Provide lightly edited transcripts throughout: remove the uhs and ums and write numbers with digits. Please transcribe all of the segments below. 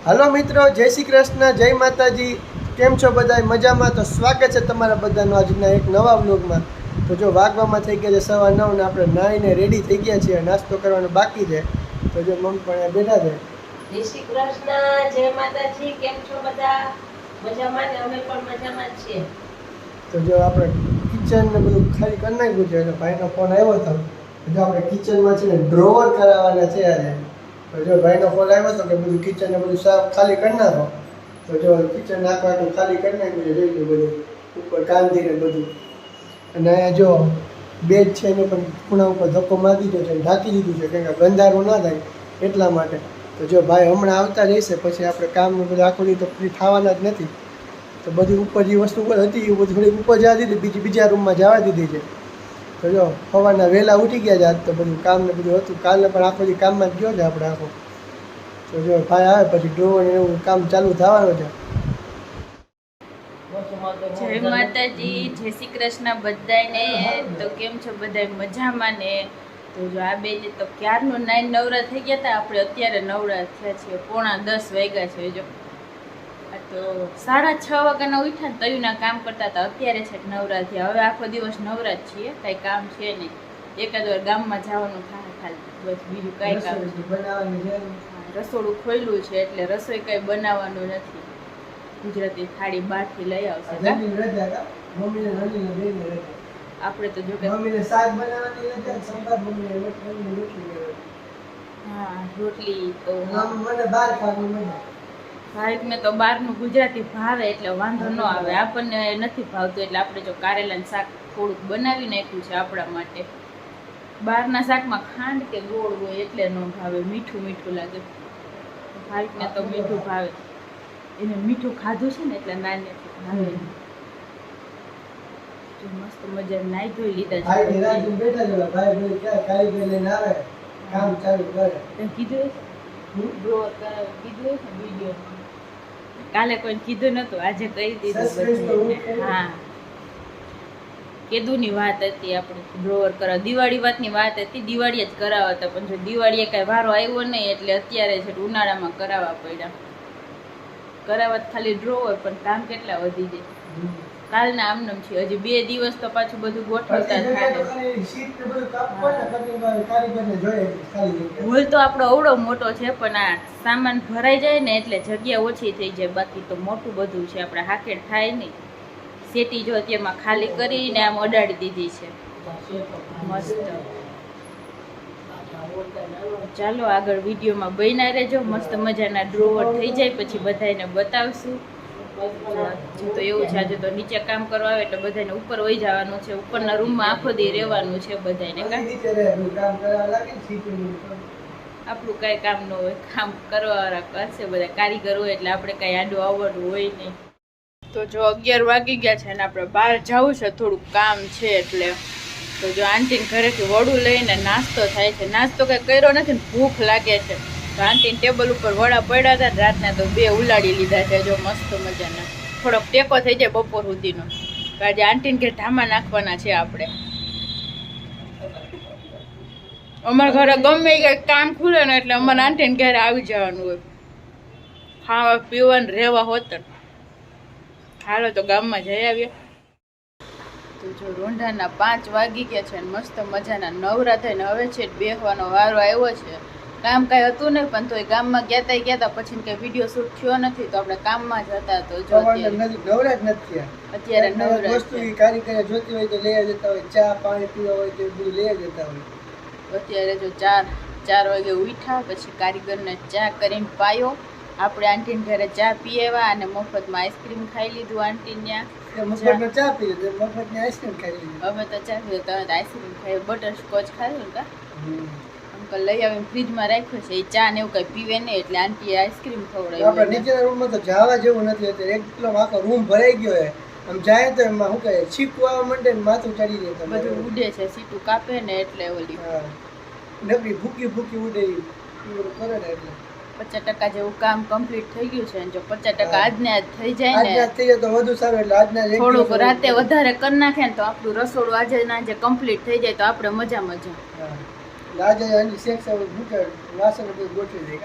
Hello મિત્રો, જય શ્રી કૃષ્ણ, જય માતાજી. કેમ છો બધા? મજામાં? તો સ્વાગત છે તમારા બધાનું આજના એક નવા વ્લોગમાં. તો જો વાગવામાં થઈ ગયા છે 9:15 ને આપણે નાહીને રેડી થઈ ગયા છીએ. નાસ્તો કરવાનો બાકી છે. તો જો મમ્મી પણ બેઠા છે. જય શ્રી કૃષ્ણ, જય માતાજી. કેમ છો બધા? મજામાં ને? અમે પણ મજામાં જ છીએ. તો જો આપણે કિચન ને બધું ખાલી કરી નાખ્યું છે. એટલે ભાઈનો ફોન આવ્યો હતો. જો આપણે કિચનમાં છે ને ડ્રોવર કરાવવાના છે આજે. તો જો ભાઈનો ફોન આવ્યો હતો કે બધું કિચન ને બધું સાફ ખાલી કરી નાખો. તો જો કિચન નાખવાનું ખાલી કરી નાખ્યું છે. જોઈ લો બધું ઉપર કાંધીને બધું. અને અહીંયા જો બેડ છે એનો પણ ખૂણા ઉપર ધક્કો મારી દીધો છે, ઢાંકી દીધું છે કેમ કે ગંધારું ના થાય એટલા માટે. તો જો ભાઈ હમણાં આવતા રહેશે પછી આપણે કામનું બધું આખું દી તો ફ્રી થવાના જ નથી. તો બધી ઉપર જે વસ્તુ હતી એ બધી થોડીક ઉપર જવા દીધી, બીજા રૂમમાં જવા દીધી છે. તો જો સવારના વહેલા ઉઠી ગયા છે આજ. તો બધું કામ ને બધું હતું. કાલે પણ આખો દી કામમાં જ ગયો છે આપણે આખો. તો જો ભાઈ આવે પછી ડ્રોવર એવું કામ ચાલુ થવાનું છે. જય માતાજી, જય શ્રી કૃષ્ણ બધાને. તો કેમ છો બધા? મજામાં ને? તો જો આ બે તો ક્યારનું નવરા થઈ ગયા હતા. આપણે અત્યારે નવરા થયા છીએ. 9:45 વાગ્યા છે. જો તો 6:30 વાગ્યાના ઉઠ્યા ને તયુના કામ કરતા હતા. અત્યારે છે નવરા થયા. હવે આખો દિવસ નવરા જ છીએ, કાંઈ કામ છે નહીં. એકાદ વાર ગામમાં જવાનું થાય ખાલી, બસ બીજું કાંઈ કામ છે. રસોડું ખોલ્યું છે એટલે રસોઈ કાંઈ બનાવવાનું નથી. ગુજરાતી થાળી બહારથી લઈ આવશે. આપણે તો જો કે હા રોટલી તો ભાઈને તો બહારનું ગુજરાતી ભાવે એટલે વાંધો ન આવે. આપણને નથી ભાવતું એટલે આપણે જો કારેલાનું શાક થોડુંક બનાવી નાખ્યું છે આપણા માટે. બહારના શાકમાં ખાંડ કે ગોળ હોય એટલે ન ભાવે, મીઠું મીઠું લાગે. ભાઈને તો મીઠું ભાવે. એને મીઠું ખાધું છે ને એટલે નાનેથી ભાવે. મસ્ત મજા નાઈ ધોઈ લીધા છે. કીધું વિડીયો કાલે કોઈ કીધું નતું, આજે કહી દીધું. હા કેદુની વાત હતી આપણે ડ્રોવર કરાવ. દિવાળી વાતની વાત હતી, દિવાળીએ જ કરાવવા હતા. પણ જો દિવાળીએ કઈ વારો આવ્યો નહીં એટલે અત્યારે છે ઉનાળામાં કરાવવા પડ્યા. કરાવત ખાલી ડ્રોવર પણ કામ કેટલા વધી જાય. કાલના આમનામ છે, હજી 2 દિવસ તો પાછું બધું ગોઠવતા થાય. હોલ તો આપણો અવડો મોટો છે પણ આ સામાન ભરાઈ જાય ને એટલે જગ્યા ઓછી થઈ જાય. બાકી તો મોટું બધું છે, આપણે હાકેડ થાય નહીં. સેટી જો અત્યારમાં ખાલી કરીને આમ અડાડી દીધી છે મસ્ત. ચાલો આગળ વિડીયોમાં બન્યા રહેજો. મસ્ત મજાના ડ્રોવર થઈ જાય પછી બધાને બતાવશું. તો એવું છે આજે તો નીચે કામ કરવા આવે એટલે બધાને ઉપર વહી જવાનું છે. ઉપરના રૂમમાં આખો દી રહેવાનું છે બધાને. આપણું કાંઈ કામ ન હોય, કામ કરવાવાળા કરશે બધા કારીગર હોય એટલે આપણે કાંઈ આડું આવડવું હોય નહીં. તો જો 11 વાગી ગયા છે અને આપણે બહાર જવું છે, થોડુંક કામ છે એટલે. તો જો આંટીને ઘરેથી વડું લઈને નાસ્તો થાય છે. નાસ્તો કંઈ કર્યો નથી ને ભૂખ લાગે છે. તો આંટીને ટેબલ ઉપર વડા પડ્યા હતા રાતના તો 2 ઉલાડી લીધા છે. જો મસ્ત મજાના થોડોક ટેકો થઈ જાય બપોર સુધીનો. આજે આંટીને ઘરે ધામા નાખવાના છે આપણે. અમારા ઘરે ગમે કંઈક કામ ખુલે ને એટલે અમારા આંટીને ઘરે આવી જવાનું હોય. ખાવા પીવાનું રહેવા હોત. હાલો તો ગામમાં જઈ આવીએ. તો જો રોંઢાના 5 વાગી ગયા છે. મસ્ત મજાના નવરા થઈને હવે છે બેસવાનો વારો આવ્યો છે. કામ કાંઈ હતું નહીં પણ તોય ગામમાં ગયા હતા પછી કંઈ વિડીયો શૂટ થયો નથી તો આપણે કામમાં જ હતા. તો જો અત્યારે નવરા વસ્તુ કારીગર જોતી હોય તો લઈ જતા હોય, ચા પાણી પીવા હોય તો બધું લઈ જતા હોય. અત્યારે જો 4 વાગે ઉઠ્યા પછી કારીગરને ચા કરીને પાયો. આપણે આંટીને ઘરે ચા પીએવા અને મફતમાં આઈસ્ક્રીમ ખાઈ લીધું આંટીને. મફતમાં ચા પી લીધું, મફતની આઈસ્ક્રીમ ખાઈ લીધું. અમે તો ચા પીધું, તમે તો આઈસ્ક્રીમ ખાઈ. બટરસ્કોચ ખાધું ને કા અંકલ લઈ આવીને ફ્રીજમાં રાખ્યું છે. એ ચા ને એવું કઈ પીવે નહીં એટલે આંટીએ આઈસ્ક્રીમ ખવડાવી. આપણે નીચેના રૂમમાં તો જવા જેવું નથી. અત્યારે એકલો આખો રૂમ ભરાઈ ગયો છે. આમ જાય તો એમાં શું કહે છીકું આવવા માંડે ને માથું ચડી જાય. બધું ઉડે છે, સીટું કાપે ને એટલે ઓલી નકરી ભૂકી ઉડે કરે ને એટલે 50% જેવું કામ કમ્પ્લીટ થઈ ગયું છે. જો 50% આજને આજ થઈ જાય ને તો વધુ સારું. એટલે આજના થોડુંક રાતે વધારે કરી નાખે ને તો આપણું રસોડું આજે ના જે કમ્પ્લીટ થઈ જાય તો આપણે મજા. આજે શેક વાસણ બધું ગોઠવી દે.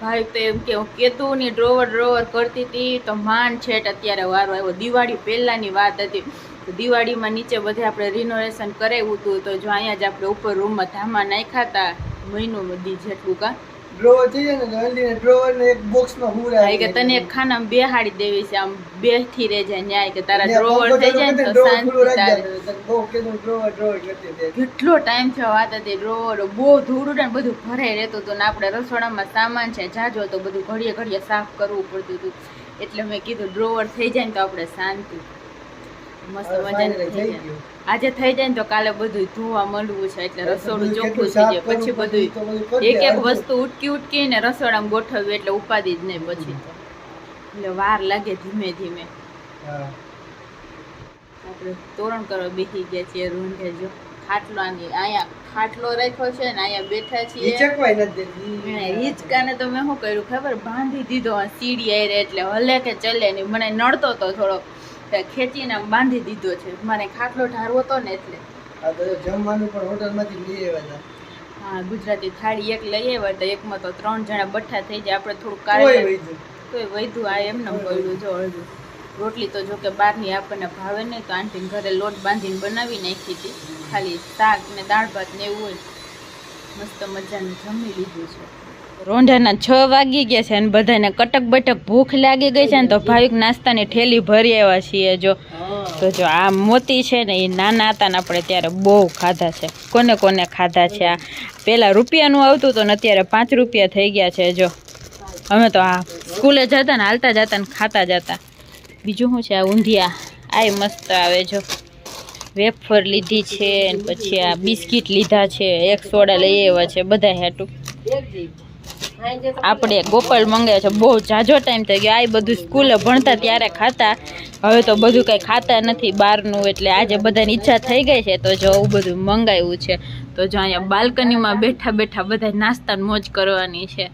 ભાઈ તો એમ કે હું કેતું ની ડ્રોવર કરતી હતી તો માંડ છે અત્યારે વારો આવ્યો. દિવાળી પહેલાની વાત હતી. તો દિવાળીમાં નીચે બધે આપણે રિનોવેશન કરાવ્યું હતું તો જો અહીંયા જ આપણે ઉપર રૂમમાં ધામા નાખ્યા હતા મહિનો બધી જેટલું કા ડ્રોવર થઈ જાય ને હલ્દીને ડ્રોવર ને એક બોક્સમાં ભાઈ કે તને એક ખાનામાં બેહાડી દેવી છે આમ બેઠી રહે જાય ન્યાય કે તારા ડ્રોવર થઈ જાય ને તો શાંતિ તારે. બહુ કીધું ડ્રોવર કરતી હતી. કેટલો ટાઈમ થયો વાત હતી ડ્રોવર બહુ ધૂળ ને બધું ભરાઈ રહેતું હતું ને આપણે રસોડામાં સામાન છે જાજો તો બધું ઘડીએ સાફ કરવું પડતું હતું એટલે મેં કીધું ડ્રોવર થઈ જાય ને તો આપણે શાંતિ મસ્ત મજાનું થઈ જાય. આજે થઈ જાય ને તો કાલે બધું ધોવા માંડવું છે એટલે રસોડું ચોખ્ખું થઈ જાય પછી બધું એક વસ્તુ ઉટકીને રસોડામાં ગોઠવ્યું એટલે ઉપાદી જ નહીં પછી તો એટલે વાર લાગે ધીમે ધીમે. આપણે તોરણ કરવા બેસી ગયા છીએ રૂંઢે જો ખાટલો અહીંયા ખાટલો રાખ્યો છે ને અહીંયા બેઠા છીએ. હિંચકાને તો મેં શું કર્યું ખબર બાંધી દીધો સીડી આરે એટલે હલે કે ચલે નહીં મને નડતો તો થોડો ખેંચીને બાંધી દીધો છે મને ખાટલો ઢારવો હતો ને એટલે. જમવાનું પણ હોટલમાંથી લઈ આવ્યા હા ગુજરાતી થાળી એક લઈ આવ્યા તો એકમાં તો 3 જણા બઠ્ઠા થઈ જાય આપણે થોડું કાઢે તોય વૈધું આ એમને પડ્યું જો અડધું. રોટલી તો જો કે બહારની આપણને ભાવે નહીં તો આંટીને ઘરે લોટ બાંધીને બનાવી નાખી હતી ખાલી શાક ને દાળ ભાત ને એવું હોય મસ્ત મજાનું જમી લીધું છે. રોંઢાના 6 વાગી ગયા છે અને બધાને કટક બટક ભૂખ લાગી ગઈ છે ને તો ભાવિક નાસ્તાની ઠેલી ભરી આવ્યા છીએ જો. તો જો આ મોતી છે ને એ નાના હતા ને આપણે ત્યારે બહુ ખાધા છે. કોને કોને ખાધા છે આ પહેલાં રૂપિયાનું આવતું તો ને અત્યારે 5 રૂપિયા થઈ ગયા છે જો. અમે તો આ સ્કૂલે જતા ને હાલતા જતા ને ખાતા જતા. બીજું શું છે આ ઊંધિયા આ મસ્ત આવે જો. વેફર લીધી છે ને પછી આ બિસ્કિટ લીધા છે એક સોડા લઈ આવ્યા છે બધા હાટું. આપણે ગોપાલ મંગાવ્યા છે બહુ જાજો ટાઈમ થઈ ગયો. આ બધું સ્કૂલે ભણતા ત્યારે ખાતા હવે તો બધું કંઈ ખાતા નથી બહારનું એટલે આજે બધાની ઈચ્છા થઈ ગઈ છે તો જો આવું બધું મંગાવ્યું છે. તો જો અહીંયા બાલ્કનીમાં બેઠા બેઠા બધા નાસ્તાની મોજ કરવાની છે.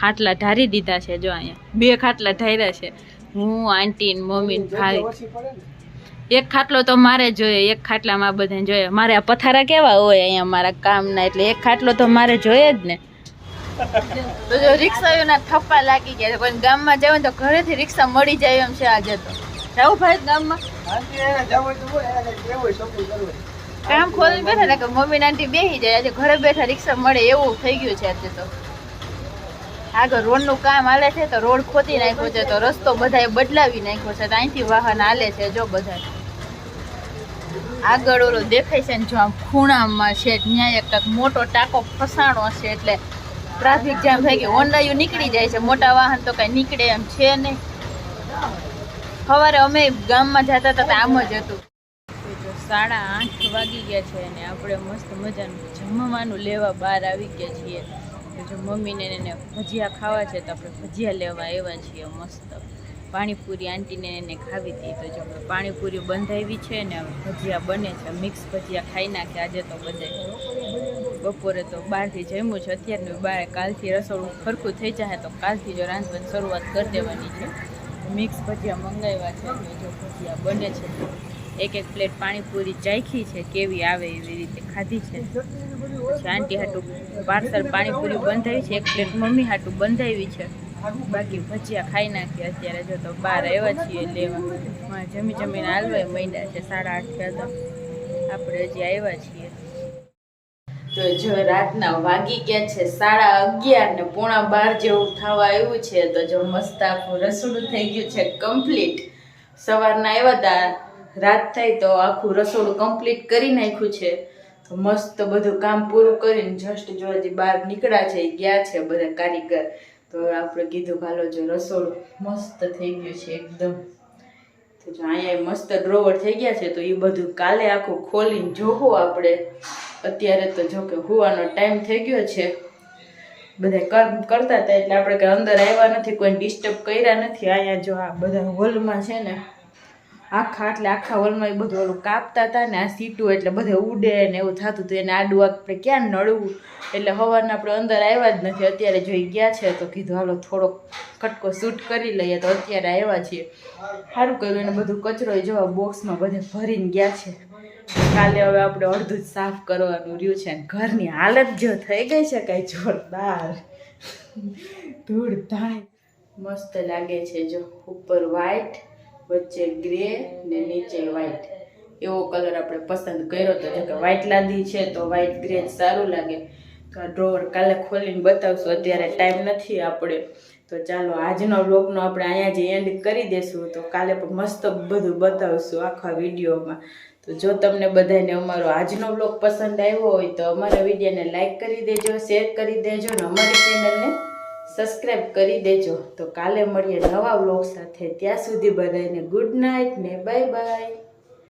ખાટલા ઢારી દીધા છે જો અહીંયા 2 ખાટલા ઢાર્યા છે હું આંટી ને મમ્મી ને ભાઈ. એક ખાટલો તો મારે જોઈએ એક ખાટલામાં બધાને જોઈએ. મારે આ પથારા કેવા હોય અહીંયા મારા કામના એટલે એક ખાટલો તો મારે જોઈએ જ ને. તો જો રિક્ષાઓના થપ્પા લાગી ગયા છે કોઈ ગામમાં જાવ તો ઘરેથી રિક્ષા મળી જાય એમ છે આજે તો. જાવું ભાઈ ગામમાં કામ ખોલીને બેઠા ને કે મમ્મી આંટી બેસી જાય આજે ઘરે બેઠા રિક્ષા મળે એવું થઈ ગયું છે આજે તો. આગળ રોડનું કામ હાલે છે તો રોડ ખોદી નાખ્યો છે તો રસ્તો બધાએ બદલાવી નાખ્યો છે તો અહીંથી વાહન હાલે છે જો બધા. આગળ ઓલો દેખાય છે ને જો આમ ખૂણામાં છે ત્યાં એક મોટો ટાંકો ફસાણો છે એટલે ટ્રાફિક જામ થઈ ગઈ. ઓનલાઈન નીકળી જાય છે મોટા વાહન તો કઈ નીકળે એમ છે નહીં. સવારે અમે ગામમાં જતા હતા આમ જ હતું. જો 8:30 વાગી ગયા છે અને આપણે મસ્ત મજાનું જમવાનું લેવા બહાર આવી ગયા છીએ. જો મમ્મીને એને ભજીયા ખાવા છે તો આપણે ભજીયા લેવા આવ્યા છીએ મસ્ત. પાણીપુરી આંટીને એને ખાવી હતી તો જો આપણે પાણીપુરી બંધાવી છે ને ભજીયા બને છે મિક્સ ભજીયા ખાઈ નાખે આજે તો બધે. બપોરે તો બહારથી જમ્યું છે અત્યારનું બહાર કાલથી રસોડું ખરખું થઈ જાય તો કાલથી જો રાંધવાની શરૂઆત કરી દેવાની છે. મિક્સ ભજીયા મંગાવ્યા છે જો ભજીયા બને છે. એક પ્લેટ પાણીપુરી ચાખી છે કેવી આવે એવી રીતે ખાધી છે. પછી આંટી હાટું પાર્સલ પાણીપુરી બંધાવી છે એક પ્લેટ મમ્મી હાટું બંધાવી છે. બાકી ભજીયા ખાઈ નાખીએ અત્યારે જો તો બહાર આવ્યા છીએ લેવા. જમીને હાલવાય માંડ્યા છે 8:30 થયા હતા આપણે હજી આવ્યા છીએ. તો જો રાતના વાગી ગયા છે 11:30 ને 11:45 જેવું થવા આવ્યું છે. તો જો મસ્ત આખું રસોડું થઈ ગયું છે કમ્પ્લીટ. સવારના આવ્યા હતા રાત થઈ તો આખું રસોડું કમ્પ્લીટ કરી નાખ્યું છે. તો મસ્ત બધું કામ પૂરું કરીને જસ્ટ જો હજી બહાર નીકળ્યા છે ગયા છે બધા કારીગર. તો આપણે કીધું હાલો જો રસોડું મસ્ત થઈ ગયું છે એકદમ. તો જો અહીંયા મસ્ત ડ્રોવર થઈ ગયા છે તો એ બધું કાલે આખું ખોલીને જોવું આપણે. અત્યારે તો જો કે હોવાનો ટાઈમ થઈ ગયો છે બધા કરતા હતા એટલે આપણે કંઈ અંદર આવ્યા નથી કોઈ ડિસ્ટર્બ કર્યા નથી. અહીંયા જો આ બધા હોલમાં છે ને આખા હોલમાં એ બધું ઓલું કાપતા હતા ને આ સીટું એટલે બધે ઉડે ને એવું થતું હતું એને આડું આપણે ક્યાં નડવું એટલે હવારના આપણે અંદર આવ્યા જ નથી. અત્યારે જોઈ ગયા છે તો કીધું હાલો થોડોક કટકો શૂટ કરી લઈએ તો અત્યારે આવ્યા છીએ. સારું કર્યું એને બધું કચરો જોવા બોક્સમાં બધે ભરીને ગયા છે. કાલે હવે આપણે અડધું જ સાફ કરવાનું રહ્યું છે. ઘરની હાલત જો થઈ ગઈ છે કાંઈ જોરદાર. ધૂળ ધાણી મસ્ત લાગે છે. જો ઉપર વ્હાઈટ, વચ્ચે ગ્રે ને નીચે વ્હાઈટ, એવો કલર આપણે પસંદ કર્યો હતો. જો કે વ્હાઈટ લાદી છે તો વ્હાઈટ ગ્રે જ સારું લાગે. તો આ ડ્રોવર કાલે ખોલીને બતાવશું, અત્યારે ટાઈમ નથી આપણે. તો ચાલો આજનો વ્લોગનો આપણે અહીંયા જ એન્ડ કરી દેશું. તો કાલે પણ મસ્ત બધું બતાવશું આખા વિડીયોમાં. તો જો તમને બધાને અમારો આજનો વ્લોગ પસંદ આવ્યો હોય તો અમારા વિડીયોને લાઈક કરી દેજો, શેર કરી દેજો અને અમારી ચેનલને સબસ્ક્રાઈબ કરી દેજો. તો કાલે મળીએ નવા વ્લોગ સાથે. ત્યાં સુધી બધાને ગુડ નાઇટ ને બાય બાય.